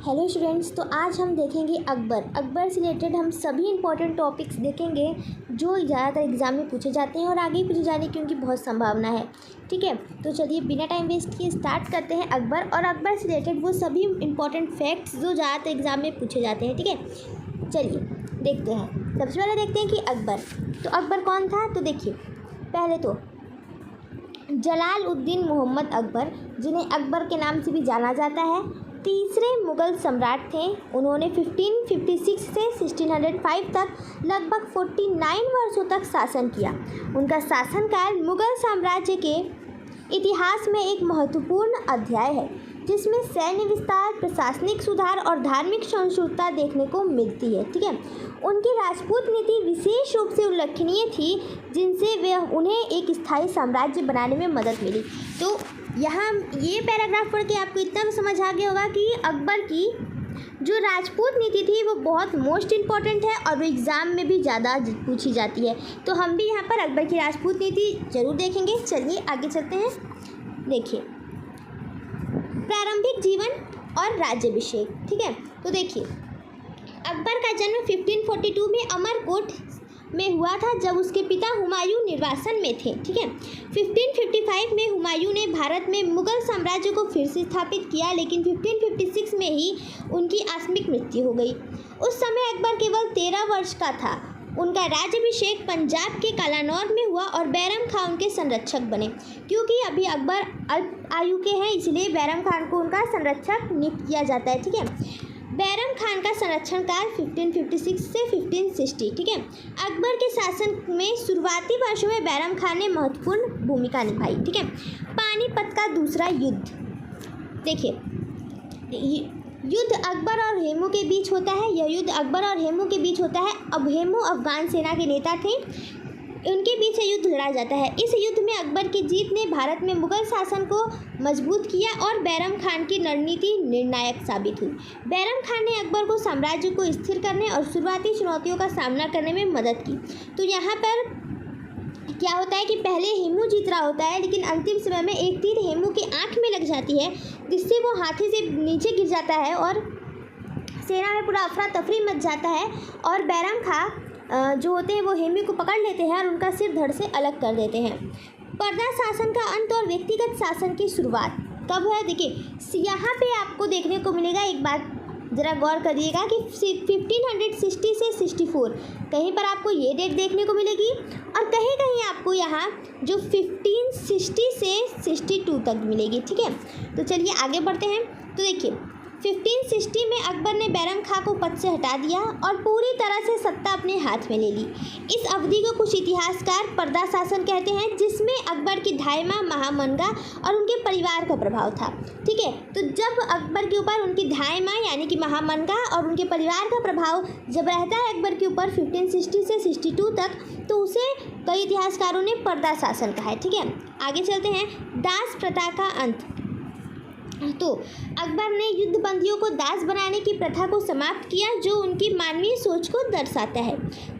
Hello students, तो आज हम देखेंगे अकबर से रिलेटेड हम सभी इंपॉर्टेंट टॉपिक्स देखेंगे जो ज़्यादातर एग्जाम में पूछे जाते हैं और आगे पूछे जाने की उनकी बहुत संभावना है। ठीक है, तो चलिए बिना टाइम वेस्ट किए स्टार्ट करते हैं अकबर से रिलेटेड वो सभी इंपॉर्टेंट फैक्ट्स जो ज़्यादातर एग्जाम में पूछे जाते हैं। ठीक है, चलिए देखते हैं। सबसे पहले देखते हैं कि अकबर कौन था। तो देखिए, पहले तो जलालुद्दीन मोहम्मद अकबर, जिन्हें अकबर के नाम से भी जाना जाता है, तीसरे मुग़ल सम्राट थे। उन्होंने 1556 से 1605 तक लगभग 49 वर्षों तक शासन किया। उनका शासनकाल मुग़ल साम्राज्य के इतिहास में एक महत्वपूर्ण अध्याय है, जिसमें सैन्य विस्तार, प्रशासनिक सुधार और धार्मिक सहिष्णुता देखने को मिलती है। ठीक है, उनकी राजपूत नीति विशेष रूप से उल्लेखनीय थी, जिनसे वे उन्हें एक स्थायी साम्राज्य बनाने में मदद मिली। तो यहाँ ये पैराग्राफ पढ़ के आपको इतना तो समझ आ गया होगा कि अकबर की जो राजपूत नीति थी वो बहुत मोस्ट इम्पॉर्टेंट है और वो एग्ज़ाम में भी ज़्यादा पूछी जाती है। तो हम भी यहाँ पर अकबर की राजपूत नीति ज़रूर देखेंगे। चलिए आगे चलते हैं। देखिए, प्रारंभिक जीवन और राज्याभिषेक। ठीक है, तो देखिए, अकबर का जन्म 1542 में अमरकोट में हुआ था, जब उसके पिता हुमायूं निर्वासन में थे। ठीक है, 1555 में हुमायूं ने भारत में मुग़ल साम्राज्य को फिर से स्थापित किया, लेकिन 1556 में ही उनकी आकस्मिक मृत्यु हो गई। उस समय अकबर केवल 13 वर्ष का था। उनका राज्याभिषेक पंजाब के कालानौर में हुआ और बैरम खान उनके संरक्षक बने। क्योंकि अभी अकबर अल्प आयु के हैं, इसलिए बैरम खान को उनका संरक्षक नियुक्त किया जाता है। ठीक है, बैरम खान का संरक्षण काल 1556 से 1560। ठीक है, अकबर के शासन में शुरुआती वर्षों में बैरम खान ने महत्वपूर्ण भूमिका निभाई। ठीक है, पानीपत का दूसरा युद्ध। देखिए, युद्ध अकबर और हेमू के बीच होता है। यह युद्ध अकबर और हेमू के बीच होता है। अब हेमू अफगान सेना के नेता थे, उनके बीच से युद्ध लड़ा जाता है। इस युद्ध में अकबर की जीत ने भारत में मुग़ल शासन को मजबूत किया और बैरम खान की रणनीति निर्णायक साबित हुई। बैरम खान ने अकबर को साम्राज्य को स्थिर करने और शुरुआती चुनौतियों का सामना करने में मदद की। तो यहाँ पर क्या होता है कि पहले हेमू जीत रहा होता है, लेकिन अंतिम समय में एक तीर हेमू की आँख में लग जाती है, जिससे वो हाथी से नीचे गिर जाता है और सेना में पूरा अफरा तफरी मच जाता है। और बैरम खान जो होते हैं वो हेमू को पकड़ लेते हैं और उनका सिर धड़ से अलग कर देते हैं। पर्दा शासन का अंत और व्यक्तिगत शासन की शुरुआत कब हुआ? देखिए, यहाँ पे आपको देखने को मिलेगा, एक बात ज़रा गौर करिएगा कि 1560 से 64 कहीं पर आपको ये डेट देखने को मिलेगी और कहीं कहीं आपको यहाँ जो 1560 से 62 तक मिलेगी। ठीक है, तो चलिए आगे बढ़ते हैं। तो देखिए, 1560 में अकबर ने बैरम खां को पद से हटा दिया और पूरी तरह से सत्ता अपने हाथ में ले ली। इस अवधि को कुछ इतिहासकार पर्दा शासन कहते हैं, जिसमें अकबर की धायमा महामनगा और उनके परिवार का प्रभाव था। ठीक है, तो जब अकबर के ऊपर उनकी धायमा यानी कि महामनगा और उनके परिवार का प्रभाव जब रहता है अकबर के ऊपर 1560 से 62 तक, तो उसे कई इतिहासकारों ने पर्दा शासन कहा है। ठीक है, आगे चलते हैं। दास प्रथा का अंत। तो अकबर ने युद्धबंदियों को दास बनाने की प्रथा को समाप्त किया, जो उनकी मानवीय सोच को दर्शाता है।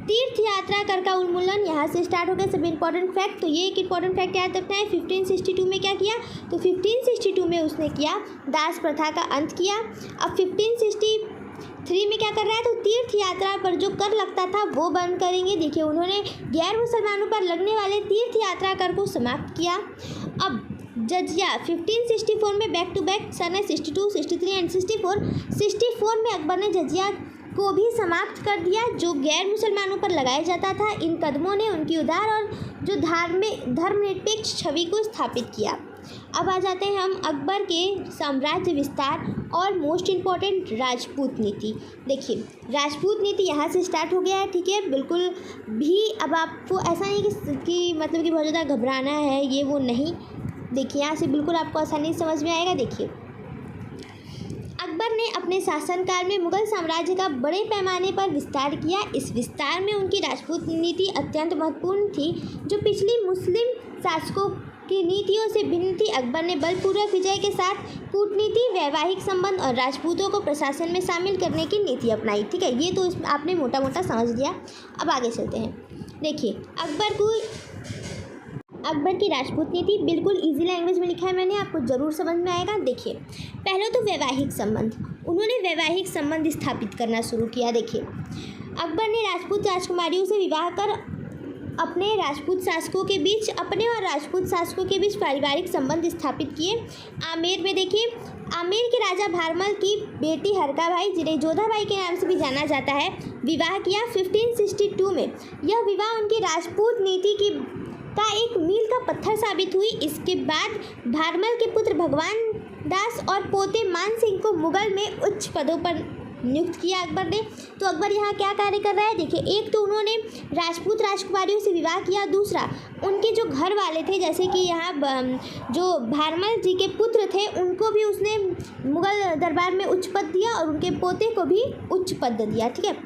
तीर्थ यात्रा कर का उन्मूलन यहाँ से स्टार्ट हो गया। सब इंपॉर्टेंट फैक्ट। तो ये एक इंपॉर्टेंट फैक्ट याद रखना है। 1562 में क्या किया? तो 1562 में उसने किया दास प्रथा का अंत किया। अब 1563 में क्या कर रहा है? तो तीर्थ यात्रा पर जो कर लगता था वो बंद करेंगे। देखिए, उन्होंने गैर मुसलमानों पर लगने वाले तीर्थ यात्रा कर को समाप्त किया। अब जजिया 1564 में बैक टू बैक सन है 62, 63 एंड 64 में अकबर ने जजिया को भी समाप्त कर दिया, जो गैर मुसलमानों पर लगाया जाता था। इन कदमों ने उनकी उदार और जो धर्मनिरपेक्ष छवि को स्थापित किया। अब आ जाते हैं हम अकबर के साम्राज्य विस्तार और मोस्ट इम्पॉर्टेंट राजपूत नीति। देखिए, राजपूत नीति यहाँ से स्टार्ट हो गया है। ठीक है, बिल्कुल भी अब आपको ऐसा नहीं कि मतलब कि बहुत ज़्यादा घबराना है, ये वो नहीं। देखिए, यहाँ से बिल्कुल आपको आसानी से समझ में आएगा। देखिए, अकबर ने अपने शासनकाल में मुग़ल साम्राज्य का बड़े पैमाने पर विस्तार किया। इस विस्तार में उनकी राजपूत नीति अत्यंत महत्वपूर्ण थी, जो पिछली मुस्लिम शासकों की नीतियों से भिन्न थी। अकबर ने बलपूर्वक विजय के साथ कूटनीति, वैवाहिक संबंध और राजपूतों को प्रशासन में शामिल करने की नीति अपनाई। ठीक है, ये तो आपने मोटा मोटा समझ लिया। अब आगे चलते हैं। देखिए, अकबर को अकबर की राजपूत नीति बिल्कुल इजी लैंग्वेज में लिखा है मैंने, आपको ज़रूर समझ में आएगा। देखिए, पहले तो वैवाहिक संबंध, उन्होंने वैवाहिक संबंध स्थापित करना शुरू किया। देखिए, अकबर ने राजपूत राजकुमारियों से विवाह कर अपने और राजपूत शासकों के बीच पारिवारिक संबंध स्थापित किए। आमेर में देखिए, आमेर के राजा भारमल की बेटी हरका भाई, जिन्हें जोधा बाई के नाम से भी जाना जाता है, विवाह किया 1562 में। यह विवाह उनकी राजपूत नीति का एक मील का पत्थर साबित हुई। इसके बाद भारमल के पुत्र भगवान दास और पोते मान सिंह को मुगल में उच्च पदों पर नियुक्त किया अकबर ने। तो अकबर यहाँ क्या कार्य कर रहा है, देखिए, एक तो उन्होंने राजपूत राजकुमारियों से विवाह किया, दूसरा उनके जो घर वाले थे, जैसे कि यहाँ जो भारमल जी के पुत्र थे, उनको भी उसने मुगल दरबार में उच्च पद दिया और उनके पोते को भी उच्च पद दिया। ठीक है,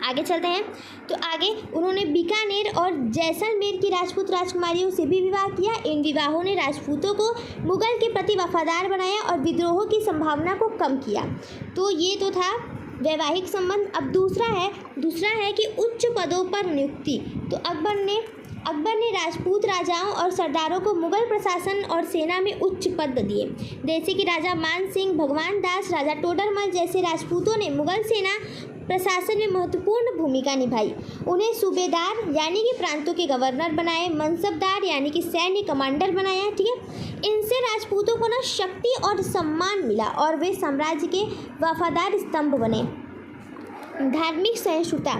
आगे चलते हैं। तो आगे उन्होंने बीकानेर और जैसलमेर की राजपूत राजकुमारियों से भी विवाह किया। इन विवाहों ने राजपूतों को मुगल के प्रति वफादार बनाया और विद्रोहों की संभावना को कम किया। तो ये तो था वैवाहिक संबंध। अब दूसरा है कि उच्च पदों पर नियुक्ति। तो अकबर ने राजपूत राजाओं और सरदारों को मुगल प्रशासन और सेना में उच्च पद दिए। जैसे कि राजा मान सिंह, भगवान दास, राजा टोडरमल जैसे राजपूतों ने मुगल सेना प्रशासन में महत्वपूर्ण भूमिका निभाई। उन्हें सूबेदार यानी कि प्रांतों के गवर्नर बनाए, मनसबदार यानी कि सैन्य कमांडर बनाया। ठीक है, इनसे राजपूतों को शक्ति और सम्मान मिला और वे साम्राज्य के वफादार स्तंभ बने। धार्मिक सहिष्णुता,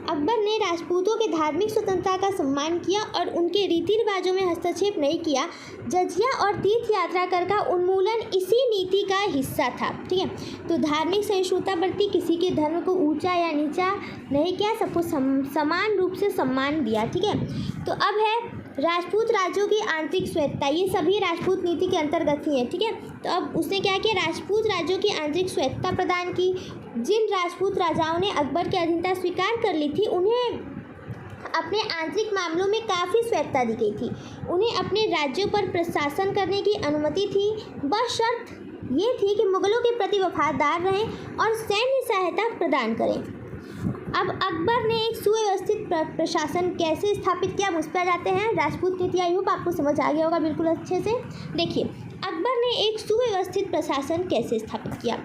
अकबर ने राजपूतों के धार्मिक स्वतंत्रता का सम्मान किया और उनके रीति रिवाजों में हस्तक्षेप नहीं किया। जजिया और तीर्थ यात्रा कर का उन्मूलन इसी नीति का हिस्सा था। ठीक है, तो धार्मिक सहिष्णुता बरती, किसी के धर्म को ऊंचा या नीचा नहीं किया, सबको समान रूप से सम्मान दिया। ठीक है, तो अब है राजपूत राज्यों की आंतरिक स्वायत्तता। ये सभी राजपूत नीति के अंतर्गत ही है। ठीक है, तो अब उसने क्या किया, राजपूत राज्यों की आंतरिक स्वायत्तता प्रदान की। जिन राजपूत राजाओं ने अकबर की अधीनता स्वीकार कर ली थी, उन्हें अपने आंतरिक मामलों में काफ़ी स्वायत्तता दी गई थी। उन्हें अपने राज्यों पर प्रशासन करने की अनुमति थी, बस शर्त ये थी कि मुगलों के प्रति वफादार रहें और सैन्य सहायता प्रदान करें। अब अकबर ने एक सुव्यवस्थित प्रशासन कैसे स्थापित किया, उस पर जाते हैं। राजपूत नीति, आई होप आपको समझ आ गया होगा बिल्कुल अच्छे से। देखिए, अकबर ने एक सुव्यवस्थित प्रशासन कैसे स्थापित किया,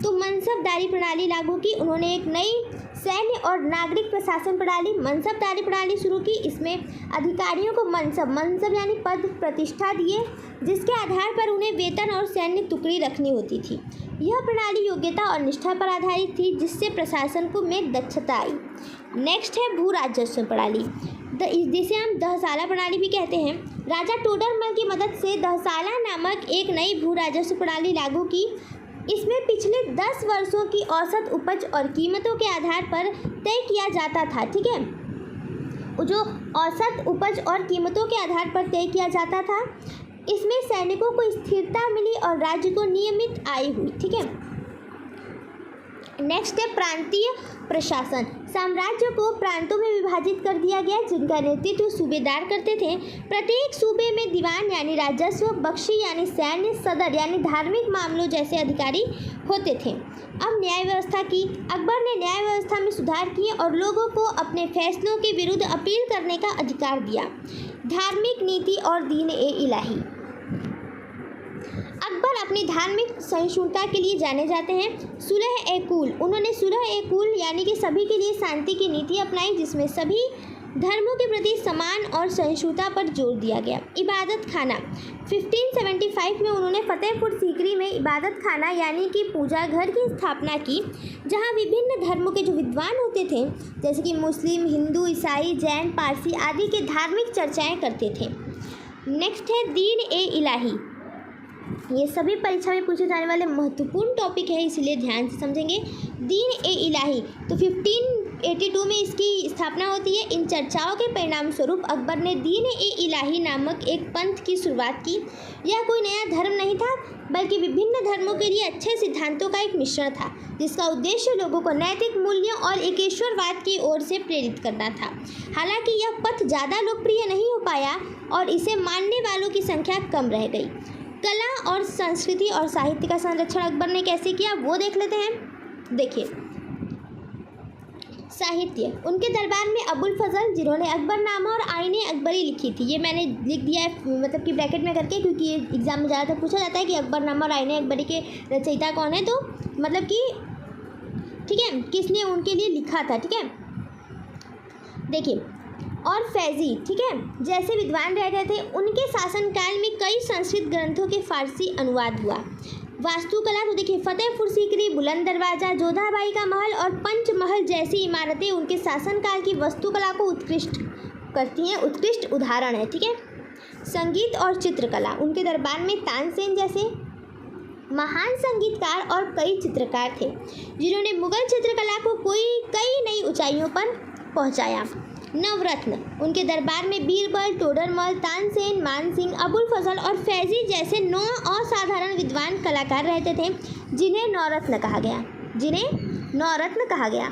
तो मनसबदारी प्रणाली लागू की। उन्होंने एक नई सैन्य और नागरिक प्रशासन प्रणाली, मनसबदारी प्रणाली शुरू की। इसमें अधिकारियों को मनसब यानी पद प्रतिष्ठा दिए, जिसके आधार पर उन्हें वेतन और सैन्य टुकड़ी रखनी होती थी। यह प्रणाली योग्यता और निष्ठा पर आधारित थी, जिससे प्रशासन को में दक्षता आई। नेक्स्ट है भू राजस्व प्रणाली, जिसे हम दहसाला प्रणाली भी कहते हैं। राजा टोडरमल की मदद से दहसाला नामक एक नई भू राजस्व प्रणाली लागू की। इसमें पिछले 10 वर्षों की औसत उपज और कीमतों के आधार पर तय किया जाता था। ठीक है, जो औसत उपज और कीमतों के आधार पर तय किया जाता था, इसमें सैनिकों को स्थिरता मिली और राज्य को नियमित आय हुई। ठीक है, नेक्स्ट है प्रांतीय प्रशासन। साम्राज्य को प्रांतों में विभाजित कर दिया गया, जिनका नेतृत्व सूबेदार करते थे। प्रत्येक सूबे में दीवान यानी राजस्व, बख्शी यानी सैन्य, सदर यानी धार्मिक मामलों जैसे अधिकारी होते थे। अब न्याय व्यवस्था की। अकबर ने न्याय व्यवस्था में सुधार किए और लोगों को अपने फैसलों के विरुद्ध अपील करने का अधिकार दिया। धार्मिक नीति और दीन-ए-इलाही। अकबर अपनी धार्मिक सहिष्णुता के लिए जाने जाते हैं। सुलह-ए-कुल, उन्होंने सुलह-ए-कुल यानी कि सभी के लिए शांति की नीति अपनाई, जिसमें सभी धर्मों के प्रति समान और सहिष्णुता पर जोर दिया गया। इबादत खाना, 1575 में उन्होंने फतेहपुर सीकरी में इबादत खाना यानी कि पूजा घर की स्थापना की, जहां विभिन्न धर्मों के जो विद्वान होते थे, जैसे कि मुस्लिम, हिंदू, ईसाई, जैन, पारसी आदि के धार्मिक चर्चाएं करते थे। नेक्स्ट है दीन-ए-इलाही। ये सभी परीक्षा में पूछे जाने वाले महत्वपूर्ण टॉपिक है, इसलिए ध्यान से समझेंगे। दीन-ए-इलाही, तो 1582 में इसकी स्थापना होती है। इन चर्चाओं के परिणाम स्वरूप अकबर ने दीन-ए-इलाही नामक एक पंथ की शुरुआत की। यह कोई नया धर्म नहीं था, बल्कि विभिन्न धर्मों के लिए अच्छे सिद्धांतों का एक मिश्रण था, जिसका उद्देश्य लोगों को नैतिक मूल्यों और एकेश्वरवाद की ओर से प्रेरित करना था। हालांकि यह पथ ज़्यादा लोकप्रिय नहीं हो पाया और इसे मानने वालों की संख्या कम रह गई। कला और संस्कृति और साहित्य का संरक्षण अकबर ने कैसे किया, वो देख लेते हैं। देखिए, साहित्य, उनके दरबार में अबुल फजल जिन्होंने अकबरनामा और आईने अकबरी लिखी थी। ये मैंने लिख दिया है मतलब कि ब्रैकेट में करके, क्योंकि ये एग्जाम में ज़्यादातर पूछा जाता है कि अकबरनामा और आईने अकबरी के रचयिता कौन है, तो मतलब कि ठीक है किसने उनके लिए लिखा था। ठीक है, देखिए और फैज़ी ठीक है जैसे विद्वान रह गए थे। उनके शासनकाल में कई संस्कृत ग्रंथों के फारसी अनुवाद हुआ। वास्तुकला तो देखिए फतेहपुर सीकरी, बुलंद दरवाज़ा, जोधाबाई का महल और पंचमहल जैसी इमारतें उनके शासनकाल की वास्तुकला को उत्कृष्ट करती हैं, उत्कृष्ट उदाहरण है। ठीक है, संगीत और चित्रकला, उनके दरबार में तानसेन जैसे महान संगीतकार और कई चित्रकार थे जिन्होंने मुगल चित्रकला को कई नई ऊंचाइयों पर पहुंचाया। नवरत्न, उनके दरबार में बीरबल, टोडरमल, तानसेन, मानसिंह, अबुल फजल और फैज़ी जैसे 9 असाधारण विद्वान कलाकार रहते थे जिन्हें नवरत्न कहा गया।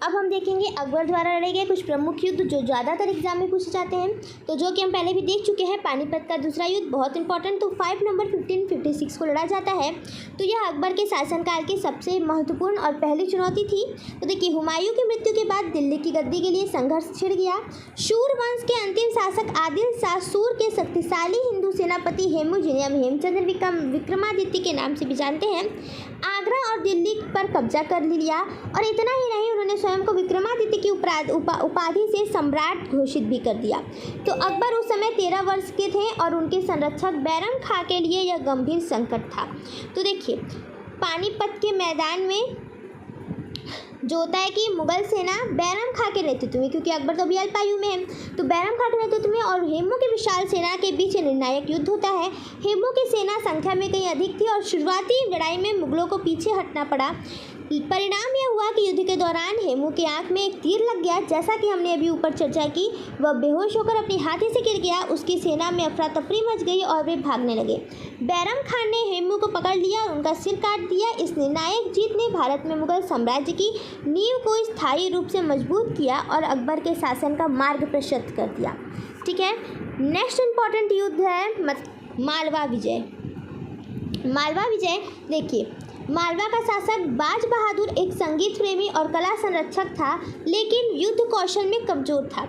अब हम देखेंगे अकबर द्वारा लड़े गए कुछ प्रमुख युद्ध जो ज़्यादातर एग्जाम में पूछे जाते हैं, तो जो कि हम पहले भी देख चुके हैं। पानीपत का दूसरा युद्ध बहुत इंपॉर्टेंट, तो 5 नवंबर 1556 को लड़ा जाता है। तो यह अकबर के शासनकाल की सबसे महत्वपूर्ण और पहली चुनौती थी। तो देखिए हुमायूं की मृत्यु के बाद दिल्ली की गद्दी के लिए संघर्ष छिड़ गया। शूर वंश के अंतिम शासक आदिल शाह सूर के शक्तिशाली हिंदू सेनापति हेमू, जिन्हें हम हेमचंद्र विक्रमादित्य के नाम से भी जानते हैं, आगरा और दिल्ली पर कब्जा कर लिया। और इतना ही नहीं, उन्होंने स्वयं को विक्रमादित्य की उपाधि से सम्राट घोषित भी कर दिया। तो अकबर उस समय 13 वर्ष के थे और उनके संरक्षक बैरम खां के लिए यह गंभीर संकट था। तो देखिए पानीपत के मैदान में जो होता है कि मुगल सेना बैरम खां के नेतृत्व में, क्योंकि अकबर तो अभी अल्पायु में है, तो बैरम खां के नेतृत्व में और हेमू की विशाल सेना के बीच निर्णायक युद्ध होता है। हेमू की सेना संख्या में कहीं अधिक थी और शुरुआती लड़ाई में मुगलों को पीछे हटना पड़ा। परिणाम यह हुआ कि युद्ध के दौरान हेमू की आंख में एक तीर लग गया। जैसा कि हमने अभी ऊपर चर्चा की, वह बेहोश होकर अपनी हाथी से गिर गया। उसकी सेना में अफरा तफरी मच गई और वे भागने लगे। बैरम खान ने हेमू को पकड़ लिया और उनका सिर काट दिया। इस निर्णायक जीत ने भारत में मुगल साम्राज्य की नींव को स्थायी रूप से मजबूत किया और अकबर के शासन का मार्ग प्रशस्त कर दिया। ठीक है, नेक्स्ट इंपॉर्टेंट युद्ध है मालवा विजय। मालवा विजय देखिए, मालवा का शासक बाज बहादुर एक संगीत प्रेमी और कला संरक्षक था, लेकिन युद्ध कौशल में कमजोर था।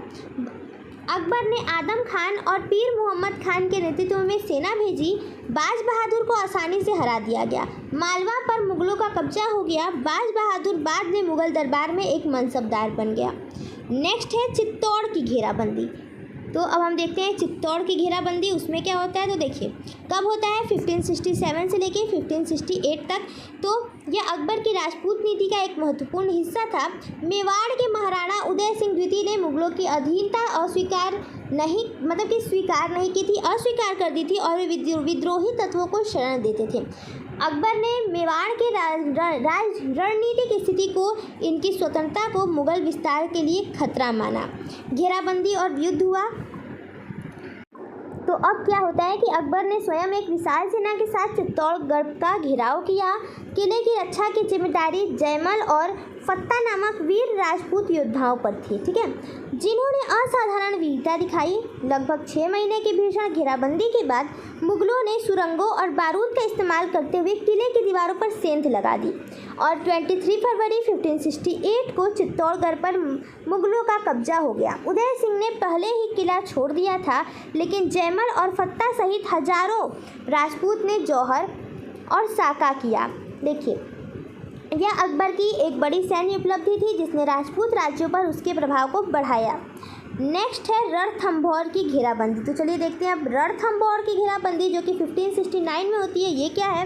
अकबर ने आदम खान और पीर मोहम्मद खान के नेतृत्व में सेना भेजी। बाज बहादुर को आसानी से हरा दिया गया। मालवा पर मुगलों का कब्जा हो गया। बाज बहादुर बाद में मुगल दरबार में एक मनसबदार बन गया। नेक्स्ट है चित्तौड़ की घेराबंदी। तो अब हम देखते हैं चित्तौड़ की घेराबंदी, उसमें क्या होता है। तो देखिए कब होता है, 1567 से लेके 1568 तक। तो यह अकबर की राजपूत नीति का एक महत्वपूर्ण हिस्सा था। मेवाड़ के महाराणा उदय सिंह द्वितीय ने मुगलों की अधीनता अस्वीकार कर दी थी और वे विद्रोही तत्वों को शरण देते थे। अकबर ने मेवाड़ के रणनीतिक स्थिति को, इनकी स्वतंत्रता को मुगल विस्तार के लिए खतरा माना। घेराबंदी और युद्ध हुआ। तो अब क्या होता है कि अकबर ने स्वयं एक विशाल सेना के साथ चित्तौड़गढ़ का घेराव किया। किले की रक्षा की जिम्मेदारी जयमल और फत्ता नामक वीर राजपूत योद्धाओं पर थी। ठीक है, जिन्होंने असाधारण वीरता दिखाई। लगभग 6 महीने की भीषण घेराबंदी के बाद मुगलों ने सुरंगों और बारूद का इस्तेमाल करते हुए किले की दीवारों पर सेंध लगा दी और 23 फरवरी 1568 को चित्तौड़गढ़ पर मुगलों का कब्जा हो गया। उदय सिंह ने पहले ही किला छोड़ दिया था, लेकिन जयमल और फत्ता सहित हजारों राजपूत ने जौहर और साका किया। देखिए यह अकबर की एक बड़ी सैन्य उपलब्धि थी जिसने राजपूत राज्यों पर उसके प्रभाव को बढ़ाया। नेक्स्ट है रणथंभौर की घेराबंदी। तो चलिए देखते हैं अब रणथंभौर की घेराबंदी जो कि 1569 में होती है, ये क्या है।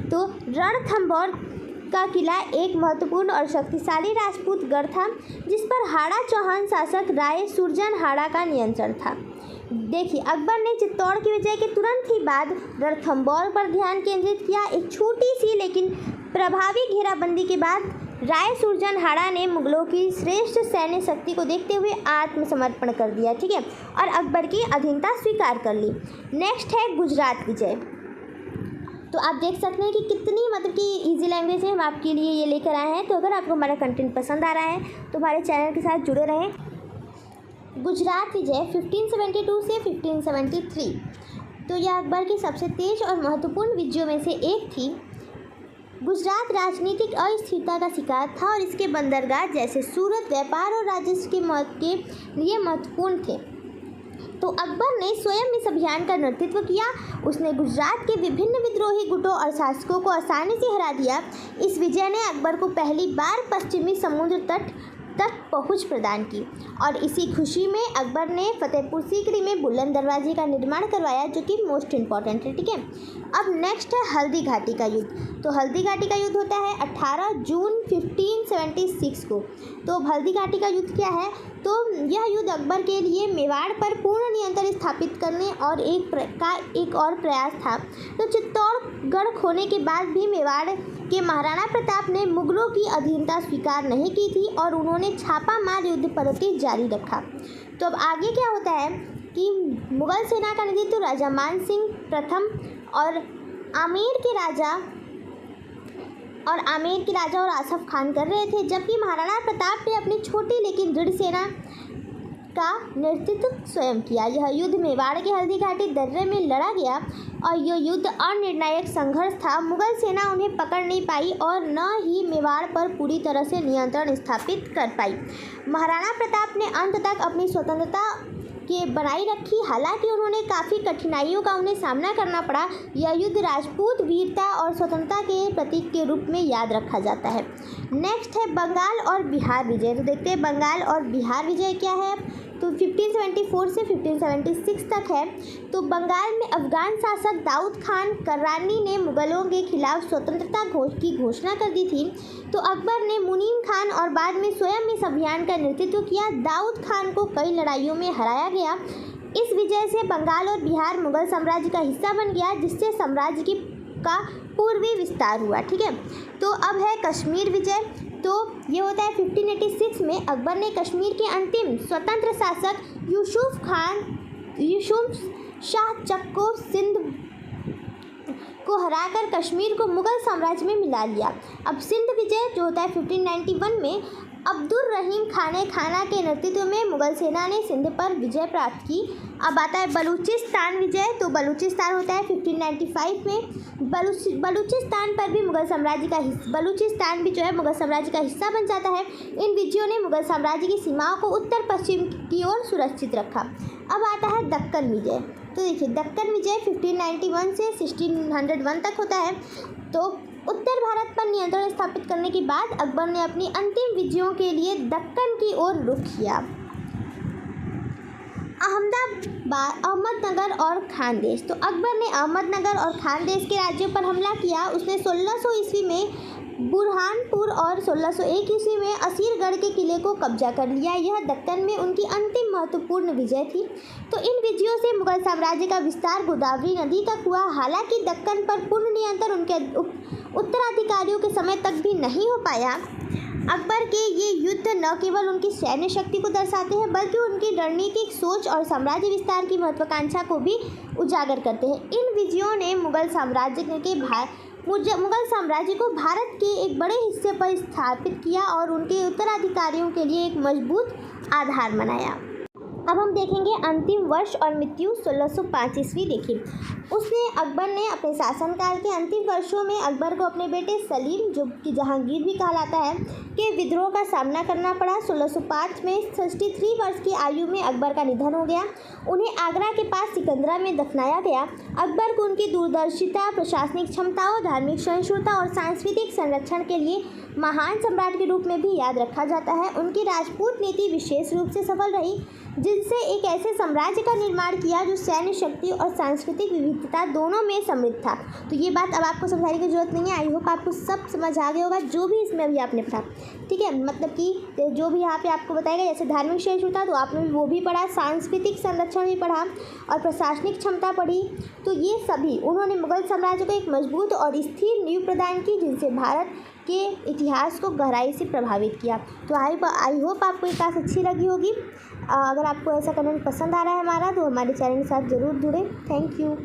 तो रणथंभौर का किला एक महत्वपूर्ण और शक्तिशाली राजपूत गढ़ था जिस पर हाड़ा चौहान शासक राय सुरजन का नियंत्रण था। देखिए अकबर ने चित्तौड़ की विजय के तुरंत ही बाद रणथंभौर पर ध्यान केंद्रित किया। एक छोटी सी लेकिन प्रभावी घेराबंदी के बाद राय सुरजन ने मुगलों की श्रेष्ठ सैन्य शक्ति को देखते हुए आत्मसमर्पण कर दिया। ठीक है, और अकबर की अधीनता स्वीकार कर ली। नेक्स्ट है गुजरात विजय। तो आप देख सकते हैं कि कितनी मतलब कि इजी लैंग्वेज है हम आपके लिए ये लेकर आए हैं। तो अगर आपको हमारा कंटेंट पसंद आ रहा है तो हमारे चैनल के साथ जुड़े रहें। गुजरात विजय 1572 से 1573। तो यह अकबर की सबसे तेज और महत्वपूर्ण विजयों में से एक थी। गुजरात राजनीतिक अस्थिरता का शिकार था और इसके बंदरगाह जैसे सूरत व्यापार और राजस्व के लिए महत्वपूर्ण थे। तो अकबर ने स्वयं इस अभियान का नेतृत्व किया। उसने गुजरात के विभिन्न विद्रोही गुटों और शासकों को आसानी से हरा दिया। इस विजय ने अकबर को पहली बार पश्चिमी समुद्र तट तक पहुंच प्रदान की और इसी खुशी में अकबर ने फतेहपुर सीकरी में बुलंद दरवाजे का निर्माण करवाया, जो कि मोस्ट इम्पॉर्टेंट है। ठीक है, अब नेक्स्ट है हल्दी घाटी का युद्ध। तो हल्दी घाटी का युद्ध होता है 18 जून 1576 को। तो हल्दी घाटी का युद्ध क्या है? तो यह युद्ध अकबर के लिए मेवाड़ पर पूर्ण नियंत्रण स्थापित करने और एक और प्रयास था। तो चित्तौड़गढ़ खोने के बाद भी मेवाड़ के महाराणा प्रताप ने मुगलों की अधीनता स्वीकार नहीं की थी और उन्होंने छापामार युद्ध पद्धति जारी रखा। तो अब आगे क्या होता है कि मुगल सेना का नेतृत्व राजा मान सिंह प्रथम और आमेर के राजा और आसफ खान कर रहे थे, जबकि महाराणा प्रताप ने अपनी छोटी लेकिन दृढ़ सेना का नेतृत्व स्वयं किया। यह युद्ध मेवाड़ के हल्दी घाटी दर्रे में लड़ा गया और यह युद्ध अनिर्णायक संघर्ष था। मुगल सेना उन्हें पकड़ नहीं पाई और न ही मेवाड़ पर पूरी तरह से नियंत्रण स्थापित कर पाई। महाराणा प्रताप ने अंत तक अपनी स्वतंत्रता के बनाई रखी, हालांकि उन्होंने काफ़ी कठिनाइयों का उन्हें सामना करना पड़ा। यह युद्ध राजपूत वीरता और स्वतंत्रता के प्रतीक के रूप में याद रखा जाता है। नेक्स्ट है बंगाल और बिहार विजय। तो देखते हैं बंगाल और बिहार विजय क्या है। तो 1574 से 1576 तक है। तो बंगाल में अफगान शासक दाऊद खान कर्रानी ने मुगलों के खिलाफ स्वतंत्रता की घोषणा कर दी थी। तो अकबर ने मुनीम खान और बाद में स्वयं इस अभियान का नेतृत्व किया। दाऊद खान को कई लड़ाइयों में हराया गया। इस विजय से बंगाल और बिहार मुगल साम्राज्य का हिस्सा बन गया, जिससे साम्राज्य का पूर्वी विस्तार हुआ। ठीक है, तो अब है कश्मीर विजय। तो ये होता है 1586 में। अकबर ने कश्मीर के अंतिम स्वतंत्र शासक यूसुफ शाह चक को सिंध को हराकर कश्मीर को मुगल साम्राज्य में मिला लिया। अब सिंध विजय जो होता है 1591 में अब्दुल रहीम खाना के नेतृत्व में मुगल सेना ने सिंध पर विजय प्राप्त की। अब आता है बलूचिस्तान विजय। तो बलूचिस्तान होता है 1595 में। बलूचिस्तान पर भी बलूचिस्तान भी जो है मुगल साम्राज्य का हिस्सा बन जाता है। इन विजयों ने मुगल साम्राज्य की सीमाओं को उत्तर पश्चिम की ओर सुरक्षित रखा। अब आता है दक्कन विजय। तो देखिए दक्कन विजय 1591 से 1601 तक होता है। तो उत्तर भारत पर नियंत्रण स्थापित करने के बाद अकबर ने अपनी अंतिम विजयों के लिए दक्कन की ओर रुख किया। अहमदनगर और खानदेश। तो अकबर ने अहमदनगर और खानदेश के राज्यों पर हमला किया। उसने 1600 ईस्वी में बुरहानपुर और 1601 ईस्वी में असीरगढ़ के किले को कब्जा कर लिया। यह दक्कन में उनकी अंतिम महत्वपूर्ण विजय थी। तो इन विजयों से मुगल साम्राज्य का विस्तार गोदावरी नदी तक हुआ। हालांकि दक्कन पर पूर्ण नियंत्रण उनके उत्तराधिकारियों के समय तक भी नहीं हो पाया। अकबर के ये युद्ध न केवल उनकी सैन्य शक्ति को दर्शाते हैं, बल्कि उनकी रणनीतिक सोच और साम्राज्य विस्तार की महत्वाकांक्षा को भी उजागर करते हैं। इन विजयों ने मुगल साम्राज्य को भारत के एक बड़े हिस्से पर स्थापित किया और उनके उत्तराधिकारियों के लिए एक मजबूत आधार बनाया। अब हम देखेंगे अंतिम वर्ष और मृत्यु 1605 ईस्वी। देखिए अकबर ने अपने शासनकाल के अंतिम वर्षों में अकबर को अपने बेटे सलीम, जो कि जहांगीर भी कहलाता है, के विद्रोह का सामना करना पड़ा। 1605 में 63 वर्ष की आयु में अकबर का निधन हो गया। उन्हें आगरा के पास सिकंदरा में दफनाया गया। अकबर को उनकी दूरदर्शिता, प्रशासनिक क्षमताओं, धार्मिक सहिष्णुता और सांस्कृतिक संरक्षण के लिए महान सम्राट के रूप में भी याद रखा जाता है। उनकी राजपूत नीति विशेष रूप से सफल रही, जिनसे एक ऐसे साम्राज्य का निर्माण किया जो सैन्य शक्ति और सांस्कृतिक विविधता दोनों में समृद्ध था। तो ये बात अब आपको समझाने की जरूरत नहीं है। आई होप आपको सब समझ आ गया होगा जो भी इसमें अभी आपने पढ़ा। ठीक है, मतलब कि जो भी यहाँ पे आपको बताएगा, जैसे धार्मिक सहिष्णुता तो आपने वो भी पढ़ा, सांस्कृतिक संरक्षण भी पढ़ा और प्रशासनिक क्षमता पढ़ी। तो ये सभी उन्होंने मुगल साम्राज्य को एक मजबूत और स्थिर नींव प्रदान की, जिनसे भारत के इतिहास को गहराई से प्रभावित किया। तो आई होप आपको ये क्लास अच्छी लगी होगी। अगर आपको ऐसा कंटेंट पसंद आ रहा है हमारा, तो हमारे चैनल के साथ ज़रूर जुड़ें। Thank you.